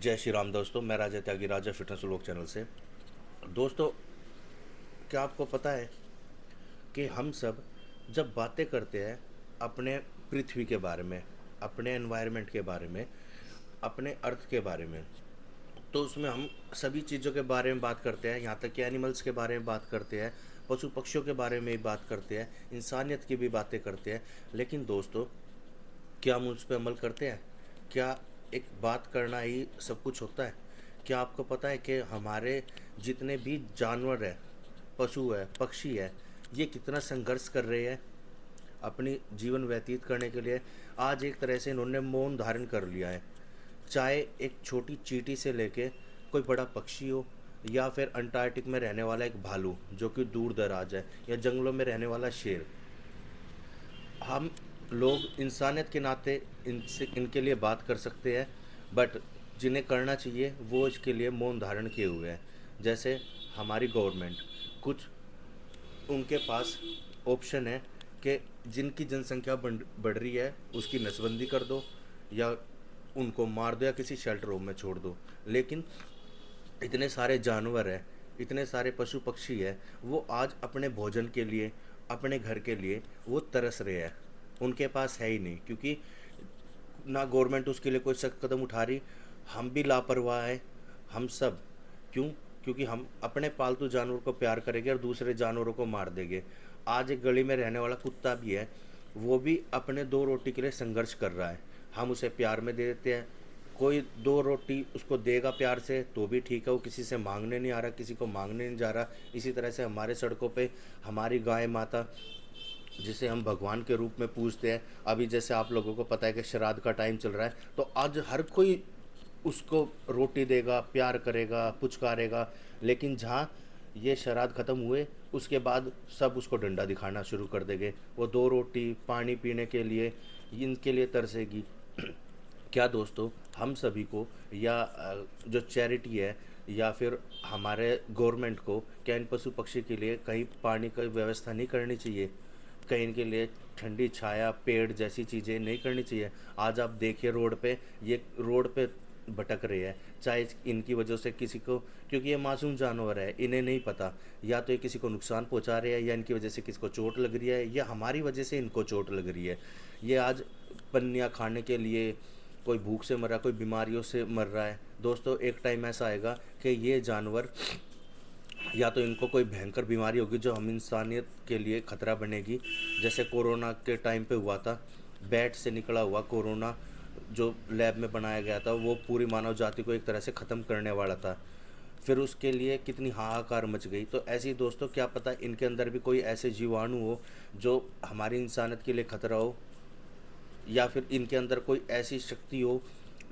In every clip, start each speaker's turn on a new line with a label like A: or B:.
A: जय श्री राम दोस्तों, मैं राजा त्यागी राजा फिटनेस व्लॉग चैनल से। दोस्तों, क्या आपको पता है कि हम सब जब बातें करते हैं अपने पृथ्वी के बारे में, अपने एनवायरनमेंट के बारे में, अपने अर्थ के बारे में, तो उसमें हम सभी चीज़ों के बारे में बात करते हैं। यहाँ तक कि एनिमल्स के बारे में बात करते हैं, पशु पक्षियों के बारे में भी बात करते हैं, इंसानियत की भी बातें करते हैं। लेकिन दोस्तों, क्या हम उस पर अमल करते हैं? क्या एक बात करना ही सब कुछ होता है? क्या आपको पता है कि हमारे जितने भी जानवर हैं, पशु है, पक्षी है, ये कितना संघर्ष कर रहे हैं अपनी जीवन व्यतीत करने के लिए। आज एक तरह से इन्होंने मौन धारण कर लिया है। चाहे एक छोटी चींटी से लेके कोई बड़ा पक्षी हो, या फिर अंटार्कटिक में रहने वाला एक भालू जो कि दूर दराज है, या जंगलों में रहने वाला शेर, हम लोग इंसानियत के नाते इनसे इनके लिए बात कर सकते हैं। बट जिन्हें करना चाहिए वो इसके लिए मौन धारण किए हुए हैं। जैसे हमारी गवर्नमेंट, कुछ उनके पास ऑप्शन है कि जिनकी जनसंख्या बढ़ रही है उसकी नसबंदी कर दो, या उनको मार दो, या किसी शेल्टर होम में छोड़ दो। लेकिन इतने सारे जानवर हैं, इतने सारे पशु पक्षी हैं, वो आज अपने भोजन के लिए, अपने घर के लिए वो तरस रहे हैं। उनके पास है ही नहीं, क्योंकि ना गवर्नमेंट उसके लिए कोई सख्त कदम उठा रही। हम भी लापरवाह हैं, हम सब। क्यों? क्योंकि हम अपने पालतू जानवर को प्यार करेंगे और दूसरे जानवरों को मार देंगे। आज एक गली में रहने वाला कुत्ता भी है, वो भी अपने दो रोटी के लिए संघर्ष कर रहा है। हम उसे प्यार में दे देते हैं। कोई दो रोटी उसको देगा प्यार से तो भी ठीक है, वो किसी से मांगने नहीं आ रहा, किसी को मांगने नहीं जा रहा। इसी तरह से हमारे सड़कों पे हमारी गाय माता, जिसे हम भगवान के रूप में पूजते हैं, अभी जैसे आप लोगों को पता है कि श्राद्ध का टाइम चल रहा है, तो आज हर कोई उसको रोटी देगा, प्यार करेगा, पुचकारेगा। लेकिन जहाँ ये श्राद्ध ख़त्म हुए उसके बाद सब उसको डंडा दिखाना शुरू कर देंगे। वो दो रोटी पानी पीने के लिए इनके लिए तरसेगी। क्या दोस्तों, हम सभी को, या जो चैरिटी है, या फिर हमारे गवर्नमेंट को, क्या इन पशु पक्षी के लिए कहीं पानी की व्यवस्था नहीं करनी चाहिए? कहीं इनके लिए ठंडी छाया, पेड़ जैसी चीज़ें नहीं करनी चाहिए? आज आप देखिए रोड पे, ये रोड पे भटक रहे हैं, चाहे इनकी वजह से किसी को, क्योंकि ये मासूम जानवर है, इन्हें नहीं पता, या तो ये किसी को नुकसान पहुंचा रहे हैं, या इनकी वजह से किसी को चोट लग रही है, या हमारी वजह से इनको चोट लग रही है। ये आज पन्नियाँ खाने के लिए, कोई भूख से मर रहा है, कोई बीमारियों से मर रहा है। दोस्तों, एक टाइम ऐसा आएगा कि ये जानवर, या तो इनको कोई भयंकर बीमारी होगी जो हम इंसानियत के लिए ख़तरा बनेगी। जैसे कोरोना के टाइम पे हुआ था, बैट से निकला हुआ कोरोना जो लैब में बनाया गया था, वो पूरी मानव जाति को एक तरह से ख़त्म करने वाला था। फिर उसके लिए कितनी हाहाकार मच गई। तो ऐसे ही दोस्तों, क्या पता इनके अंदर भी कोई ऐसे जीवाणु हो जो हमारी इंसानियत के लिए ख़तरा हो, या फिर इनके अंदर कोई ऐसी शक्ति हो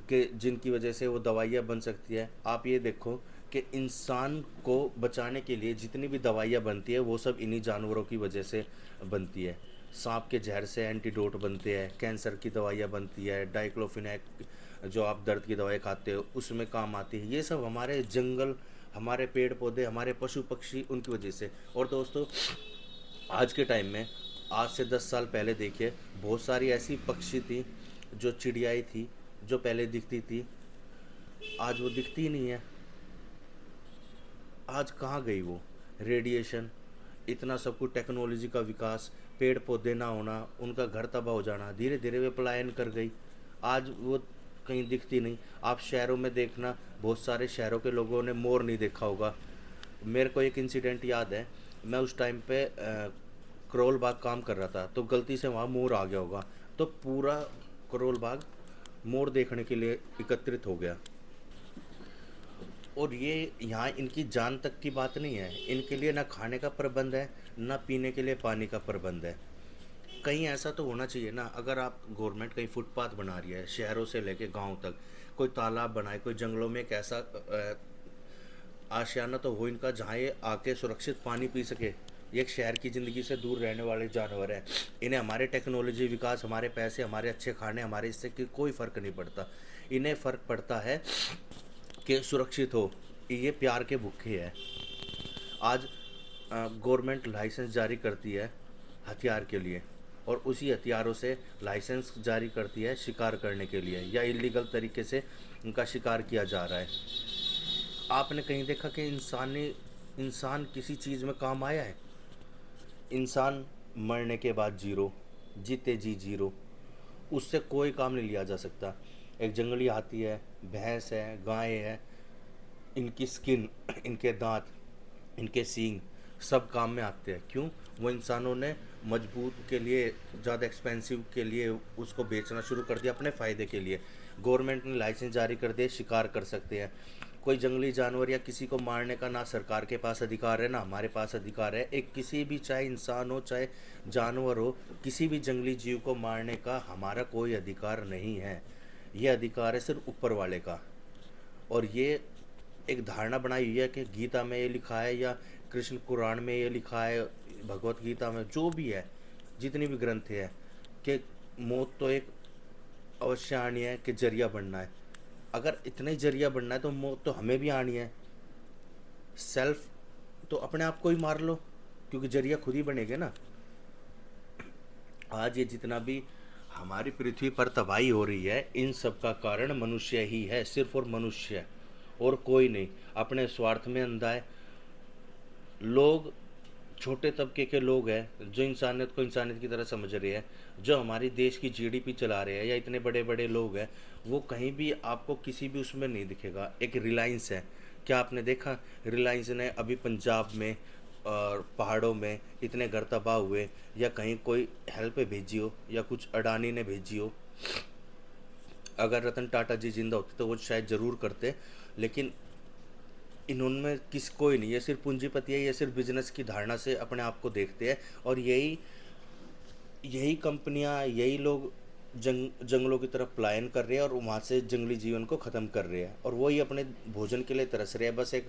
A: कि जिनकी वजह से वो दवाइयाँ बन सकती है। आप ये देखो कि इंसान को बचाने के लिए जितनी भी दवाइयाँ बनती है वो सब इन्हीं जानवरों की वजह से बनती है। सांप के जहर से एंटीडोट बनते हैं, कैंसर की दवाइयाँ बनती है, डाइक्लोफिनेक जो आप दर्द की दवाई खाते हो उसमें काम आती है। ये सब हमारे जंगल, हमारे पेड़ पौधे, हमारे पशु पक्षी, उनकी वजह से। और दोस्तों, आज के टाइम में, आज से 10 साल पहले देखिए, बहुत सारी ऐसी पक्षी थी, जो चिड़ियाई थी, जो पहले दिखती थी, आज वो दिखती ही नहीं है। आज कहाँ गई वो? रेडिएशन, इतना सब कुछ, टेक्नोलॉजी का विकास, पेड़ पौधे ना होना, उनका घर तबाह हो जाना, धीरे धीरे वे पलायन कर गई। आज वो कहीं दिखती नहीं। आप शहरों में देखना, बहुत सारे शहरों के लोगों ने मोर नहीं देखा होगा। मेरे को एक इंसिडेंट याद है, मैं उस टाइम पे करोल बाग काम कर रहा था, तो गलती से वहाँ मोर आ गया होगा, तो पूरा करोल बाग मोर देखने के लिए एकत्रित हो गया। और ये यहाँ इनकी जान तक की बात नहीं है, इनके लिए ना खाने का प्रबंध है, ना पीने के लिए पानी का प्रबंध है। कहीं ऐसा तो होना चाहिए ना, अगर आप गवर्नमेंट कहीं फुटपाथ बना रही है शहरों से लेके गांव तक, कोई तालाब बनाए, कोई जंगलों में एक ऐसा आशियाना तो हो इनका जहाँ ये आके सुरक्षित पानी पी सके। ये एक शहर की ज़िंदगी से दूर रहने वाले जानवर हैं। इन्हें हमारे टेक्नोलॉजी विकास, हमारे पैसे, हमारे अच्छे खाने, हमारे इससे कोई फ़र्क नहीं पड़ता। इन्हें फ़र्क पड़ता है कि सुरक्षित हो। ये प्यार के भूखे हैं। आज गवर्नमेंट लाइसेंस जारी करती है हथियार के लिए, और उसी हथियारों से लाइसेंस जारी करती है शिकार करने के लिए, या इलीगल तरीके से उनका शिकार किया जा रहा है। आपने कहीं देखा कि इंसान किसी चीज़ में काम आया है? इंसान मरने के बाद जीरो, जीते जी जीरो, उससे कोई काम नहीं लिया जा सकता। एक जंगली हाथी है, भैंस है, गाय है, इनकी स्किन, इनके दांत, इनके सींग सब काम में आते हैं। क्यों? वो इंसानों ने मजबूत के लिए, ज़्यादा एक्सपेंसिव के लिए उसको बेचना शुरू कर दिया अपने फ़ायदे के लिए। गवर्नमेंट ने लाइसेंस जारी कर दिए, शिकार कर सकते हैं। कोई जंगली जानवर या किसी को मारने का ना सरकार के पास अधिकार है ना हमारे पास अधिकार है। एक किसी भी, चाहे इंसान हो चाहे जानवर हो, किसी भी जंगली जीव को मारने का हमारा कोई अधिकार नहीं है। ये अधिकार है सिर्फ ऊपर वाले का। और ये एक धारणा बनाई हुई है कि गीता में ये लिखा है, या कृष्ण पुराण में ये लिखा है, भगवत गीता में जो भी है, जितनी भी ग्रंथ है, कि मौत तो एक अवश्य आनी है, कि जरिया बनना है। अगर इतना ही जरिया बनना है तो मौत तो हमें भी आनी है। सेल्फ तो अपने आप को ही मार लो, क्योंकि जरिया खुद ही बनेगा ना। आज ये जितना भी हमारी पृथ्वी पर तबाही हो रही है, इन सब का कारण मनुष्य ही है, सिर्फ और मनुष्य, और कोई नहीं। अपने स्वार्थ में अंधा है। लोग, छोटे तबके के लोग हैं जो इंसानियत को इंसानियत की तरह समझ रहे हैं, जो हमारी देश की जीडीपी चला रहे हैं, या इतने बड़े बड़े लोग हैं, वो कहीं भी आपको किसी भी उसमें नहीं दिखेगा। एक रिलायंस है, क्या आपने देखा? रिलायंस ने अभी पंजाब में और पहाड़ों में इतने घर तबाह हुए, या कहीं कोई हेल्प भेजी हो, या कुछ अडानी ने भेजी हो। अगर रतन टाटा जी जिंदा होते तो वो शायद ज़रूर करते, लेकिन इन्होंने किस कोई नहीं, ये सिर्फ पूंजीपति है, ये सिर्फ बिजनेस की धारणा से अपने आप को देखते हैं। और यही यही कंपनियां, यही लोग जंगलों की तरफ पलायन कर रहे हैं, और वहाँ से जंगली जीवन को ख़त्म कर रहे हैं, और वही अपने भोजन के लिए तरस रहे हैं। बस एक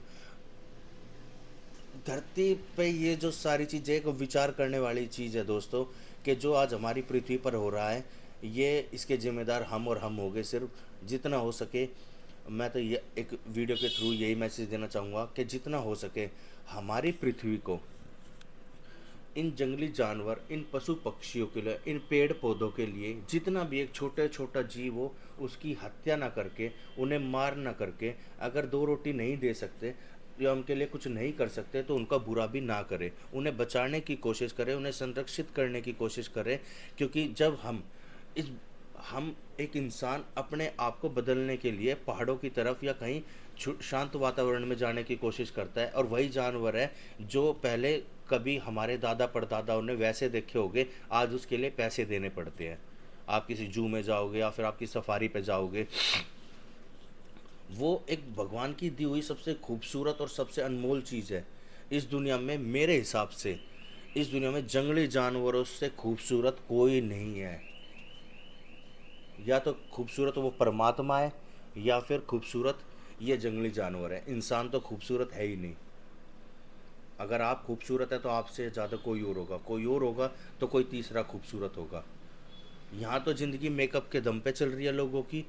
A: धरती पे ये जो सारी चीज़ें, एक विचार करने वाली चीज़ है दोस्तों, कि जो आज हमारी पृथ्वी पर हो रहा है, ये इसके जिम्मेदार हम और हम हो गए। सिर्फ जितना हो सके, मैं तो ये एक वीडियो के थ्रू यही मैसेज देना चाहूँगा कि जितना हो सके हमारी पृथ्वी को इन जंगली जानवर, इन पशु पक्षियों के लिए, इन पेड़ पौधों के लिए, जितना भी एक छोटा छोटा जीव हो, उसकी हत्या ना करके, उन्हें मार ना करके, अगर दो रोटी नहीं दे सकते या उनके लिए कुछ नहीं कर सकते तो उनका बुरा भी ना करें। उन्हें बचाने की कोशिश करें, उन्हें संरक्षित करने की कोशिश करें। क्योंकि जब इस हम एक इंसान अपने आप को बदलने के लिए पहाड़ों की तरफ या कहीं शांत वातावरण में जाने की कोशिश करता है, और वही जानवर है जो पहले कभी हमारे दादा परदादाओं ने वैसे देखे होंगे, आज उसके लिए पैसे देने पड़ते हैं। आप किसी जू में जाओगे या फिर आपकी सफारी पे जाओगे, वो एक भगवान की दी हुई सबसे खूबसूरत और सबसे अनमोल चीज़ है इस दुनिया में। मेरे हिसाब से इस दुनिया में जंगली जानवरों से खूबसूरत कोई नहीं है। या तो खूबसूरत वो परमात्मा है, या फिर खूबसूरत ये जंगली जानवर है। इंसान तो खूबसूरत है ही नहीं। अगर आप खूबसूरत है तो आपसे ज़्यादा कोई और होगा, कोई और होगा तो कोई तीसरा खूबसूरत होगा। यहाँ तो ज़िंदगी मेकअप के दम पे चल रही है लोगों की,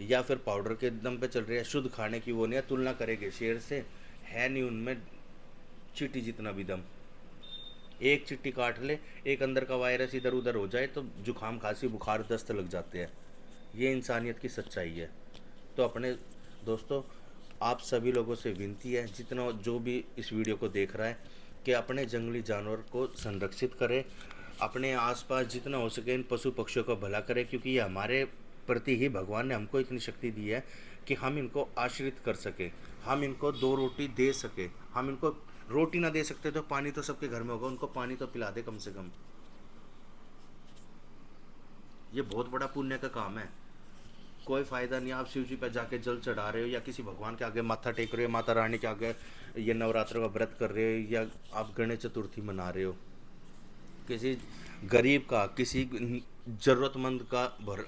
A: या फिर पाउडर के दम पे चल रही है। शुद्ध खाने की वो नहीं है। तुलना करेंगे शेर से, है नहीं उनमें चींटी जितना भी दम। एक चिट्टी काट ले, एक अंदर का वायरस इधर उधर हो जाए तो जुकाम, खांसी, बुखार, दस्त लग जाते हैं। ये इंसानियत की सच्चाई है। तो अपने दोस्तों, आप सभी लोगों से विनती है, जितना जो भी इस वीडियो को देख रहा है, कि अपने जंगली जानवर को संरक्षित करें। अपने आसपास जितना हो सके इन पशु पक्षियों का भला करें, क्योंकि ये हमारे प्रति ही भगवान ने हमको इतनी शक्ति दी है कि हम इनको आश्रित कर सके, हम इनको दो रोटी दे सके। हम इनको रोटी ना दे सकते तो पानी तो सबके घर में होगा, उनको पानी तो पिला दे कम से कम। ये बहुत बड़ा पुण्य का काम है। कोई फ़ायदा नहीं आप शिव जी पर जाके जल चढ़ा रहे हो, या किसी भगवान के आगे माथा टेक रहे हो, माता रानी के आगे ये नवरात्र का व्रत कर रहे हो, या आप गणेश चतुर्थी मना रहे हो। किसी गरीब का, किसी ज़रूरतमंद का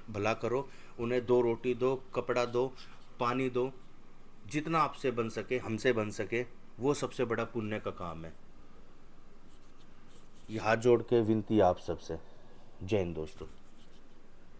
A: भला करो। उन्हें दो रोटी दो, कपड़ा दो, पानी दो, जितना आपसे बन सके, हमसे बन सके, वो सबसे बड़ा पुण्य का काम है। ये हाथ जोड़ के विनती आप सबसे। जय हिंद दोस्तों।